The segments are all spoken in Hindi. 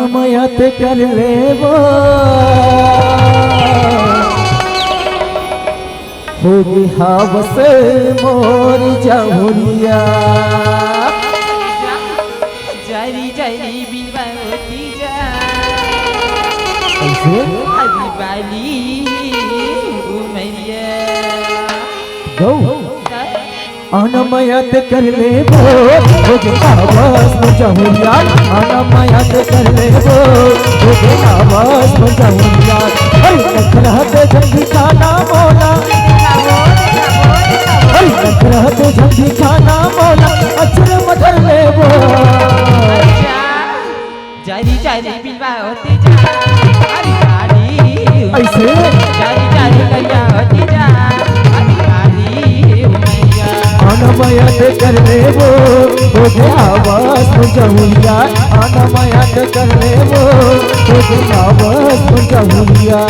अनमयत कर लेबो होगी हावस मोर जहुरिया जारी जारी बिलवाती जा कैसे हरी बाली उमरिया गौ अनमयत कर लेबो होगी हावस मोर जहुरिया अनमयत कर लेबो होगी हावस मोर जहुरिया अरे नखरत जल्दी खाना मोला नखरत जल्दी खाना मोला अचर मधर लेबो जारी जारी बिलवाती जा हरी बाली ऐसे जारी जारी बिलवाती जा हरी बाली उमरिया अनमयत कर लेबो होगे आवास मुजहुरिया अनमयत कर लेबो होगे आवास मुजहुरिया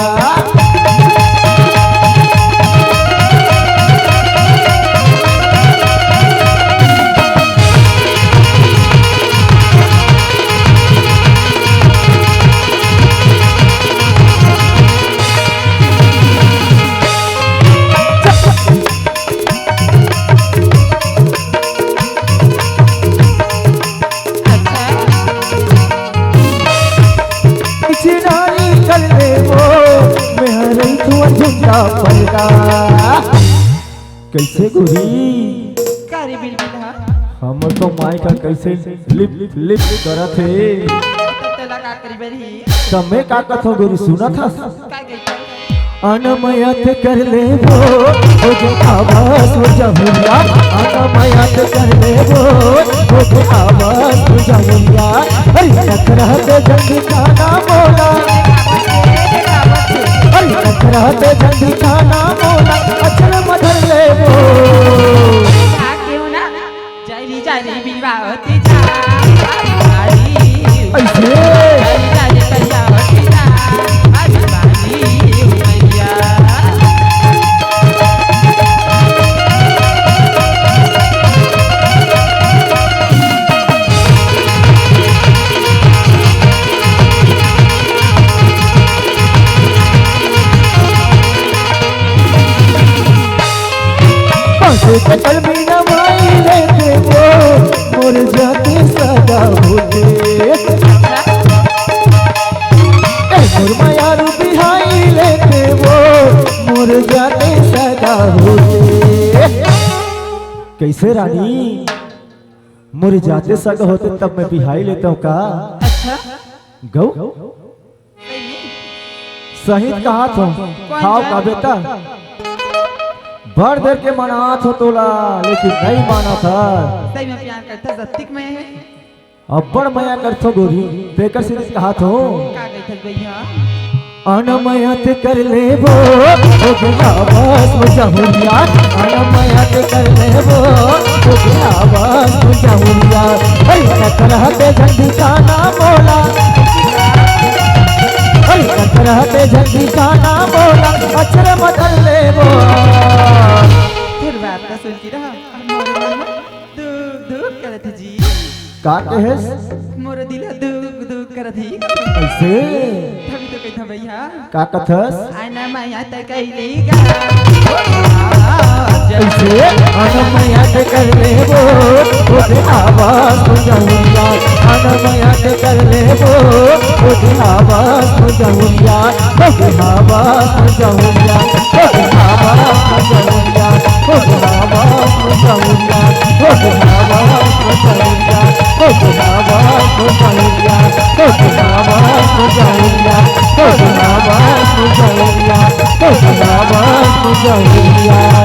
कैसे गुरी कारी बिल हम तो माई का कैसे लिप लिप करत है तो लगा करी बरी तमे का कथो गुरी सुना था का गई अनमयत कर लेबो होगे आवास मुजहुरिया अनमयत कर लेबो होगे आवास मुजहुरिया अरे नखरत जल्दी खाना बोला अरे नखरत जल्दी खाना बोला अचर मधर लेबो क्यों ना जारी जारी बिलवाती जा हरी ऐसे जारी जारी बिलवाती जा हरी बाली उमरिया कल भी नवाई लेते वो मोर जाते सदा होते मोर मायारू बिहाई लेते वो मोर जाते सदा होते कैसे रानी मोर जाते सदा होते तब मैं बिहाई लेता हूँ का अच्छा गौ सही कहा तुम खाओ का बेटा भर देर के मनात हो तोला लेकिन नहीं माना था सही में प्यार करता जत्तिक में है अब्बड़ मया करथो गोरी बेकर से कहा तो का गई थल भैया अनमयत कर लेबो होगे आवास मुजहुरिया अनमयत कर लेबो होगे आवास मुजहुरिया अरे नखरत जल्दी खाना बोला अरे नखरत जल्दी खाना बोला अचर मधर लेबो फिर बात का सुन की रहा मोर मन दुख दुख करत जी का कहे मोर दिल दुख दुख करत ही ऐसे तभी तो कहता भैया का कथस आना माया त कैली गा ऐसे अनमयत कर लेबो होगे आवास मुजहुरिया अनमयत कर लेबो होगे आवास मुजहुरिया होगे आवास मुजहुरिया होगे आवास मुजहुरिया होगे आवास मुजहुरिया होगे आवास मुजहुरिया होगे आवास मुजहुरिया होगे आवास मुजहुरिया होगे आवास मुजहुरिया होगे आवास मुजहुरिया